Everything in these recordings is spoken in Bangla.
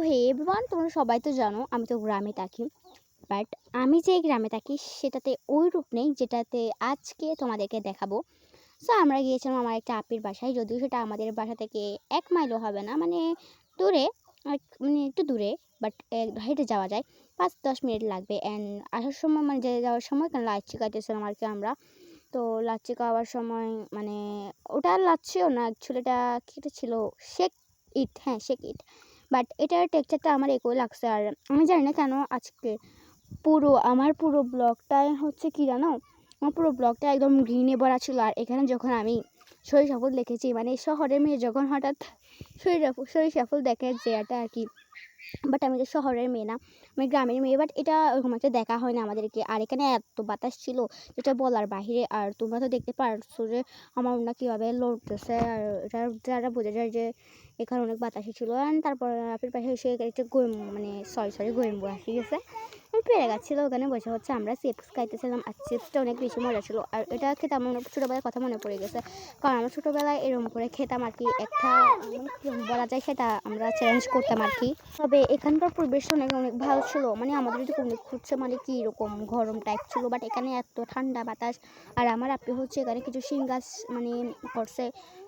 হে এভরিওয়ান, তোমরা সবাই তো জানো আমি তো গ্রামে থাকি। বাট আমি যে গ্রামে থাকি সেটাতে ওই রূপ নেই যেটাতে আজকে তোমাদেরকে দেখাবো। সো আমরা গিয়েছিলাম আমার একটা আপির বাসায়, যদিও সেটা আমাদের বাসা থেকে 1 মাইলও হবে না, মানে দূরে, মানে একটু দূরে। বাট হেঁটে যাওয়া যায়, 5-10 মিনিট লাগবে। অ্যান্ড আসার সময় মানে যে যাওয়ার সময় কারণ লাচ্ছি খাইতেছিলাম আর কি আমরা। তো লাচ্ছি খাওয়ার সময় মানে ওটা লাচ্ছিও না, অ্যাকচুয়ালি এটা কী ছিল, শেক ইট, হ্যাঁ শেক ইট। বাট এটার টেক্সচারটা আমার একই লাগছে। আর আমি জানি না কেন আজকে আমার পুরো ব্লগটাই হচ্ছে কি জানো, আমার পুরো ব্লগটা একদম গ্রিনে ভরা ছিল। আর এখানে যখন আমি সরিষা ফুল দেখেছি, মানে শহরের মেয়ে যখন হঠাৎ সরিষা ফুল দেখে যে এটা আর কি। বাট আমি তো শহরের মেয়ে না, আমি গ্রামের মেয়ে। বাট এটা ওরকম একটা দেখা হয় না আমাদেরকে। আর এখানে এত বাতাস ছিল যেটা বলার বাহিরে। আর তোমরা তো দেখতে পারছো যে আমার ওনা কীভাবে লড়তেছে। আর এটা যারা বোঝা যায় যে এখানে অনেক বাতাসই ছিল। অ্যান্ড তারপর আপের পাশে এসে একটা গোয়েম্বু আসি গেছে। আমি পেরে গাচ্ছিলো, ওখানে বসে হচ্ছে আমরা চিপস খাইতেছিলাম। আর চিপসটা অনেক বেশি মজা ছিল। আর এটা খেতে আমার ছোটোবেলার কথা মনে পড়ে গেছে, কারণ আমরা ছোটোবেলায় এরকম করে খেতাম আর কি। একটা বলা যায় সেটা আমরা চ্যালেঞ্জ করতাম আর কি। তবে এখানকার পরিবেশটা অনেক অনেক ভালো ছিল, মানে আমাদের যদি কোনো খুঁজছে মানে কি এরকম গরম টাইপ ছিল। বাট এখানে এত ঠান্ডা বাতাস। আর আমার আপনি হচ্ছে এখানে কিছু শিং গাছ মানে করছে।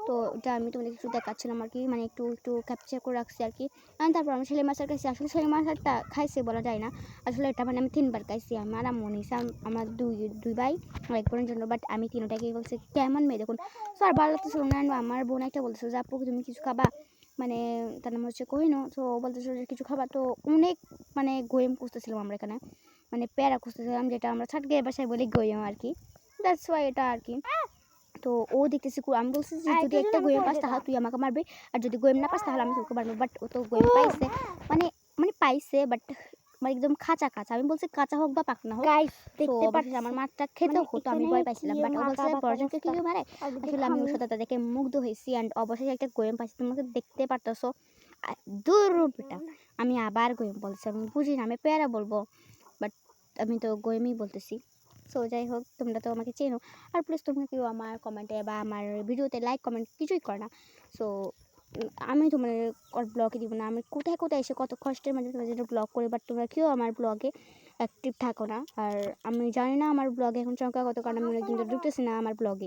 তো এটা আমি তোমাদের কিছু দেখাচ্ছিলাম আর কি, মানে একটু একটু ক্যাপচার করে রাখছি আর কি। আর তারপর আমি ছেলে মাছের খাইছি। আসলে ছেলে মাছটা খাইছে বলা যায় না, আসলে এটা মানে আমি 3বার খাইছি। আমার আম্মু নিছে, আমার দুই ভাই আর এক বোনের জন্য। বাট আমি তিনটাকে বলছে কেমন মেয়ে দেখুন। তো আর ভালো লাগতেছিল না। আমার বোন একটা বলতেছে যে আপু তুমি কিছু খাবা, মানে তার নাম হচ্ছে কোহিনো। তো বলতেছিল যে কিছু খাবার। তো অনেক মানে গোয়েম খুঁজতেছিলাম আমরা এখানে, মানে প্যারা খুঁজতেছিলাম, যেটা আমরা ছাটগের বাসায় বলি গোয়েম আর কি। দ্যাটস ওয়াই এটা আর কি। তো ও দেখতেছি আমি বলছি যে যদি একটা গোয়েম পাস তাহলে তুই আমাকে মারবি, আর যদি গোয়েম না পাস তাহলে আমি তোকে মারবো। বাট ও তো গোয়েম পাইছে, মানে মানে পাইছে বাট মানে একদম খাঁচা খাঁচা। আমি বলছি কাঁচা হোক বা পাকনা হোক। গাইস তো দেখতে পাচ্ছি আমার মারটা খেতেও হতো, আমি ভয় পাইছিলাম। বাট ও বলছে পরজনকে কি মারে। আসলে আমি ওর সাথে দেখে মুগ্ধ হয়েছি। অ্যান্ড অবশ্যই একটা গোয়েম পাইছি, তোমাকে দেখতে পারতেছো। দূর বেটা, আমি আবার গোয়েম বলছি, আমি বুঝি না, আমি পেয়ারা বলবো। বাট আমি তো গোয়েমই বলতেছি। সো যাই হোক, তোমরা তো আমাকে চেনো। আর প্লিজ তোমরা কেউ আমার কমেন্টে বা আমার ভিডিওতে লাইক কমেন্ট কিছুই করে না। সো আমি তোমার ব্লগে দিব না। আমি কোথায় কোথায় এসে কত কষ্টের মাঝে তোমাদের জন্য ব্লগ করি, বাট তোমরা কেউ আমার ব্লগে অ্যাক্টিভ থাকো না। আর আমি জানি না আমার ব্লগে এখন সংখ্যা কত, কারণ আমি অনেকদিন ধরে ঢুকতেছি না আমার ব্লগে।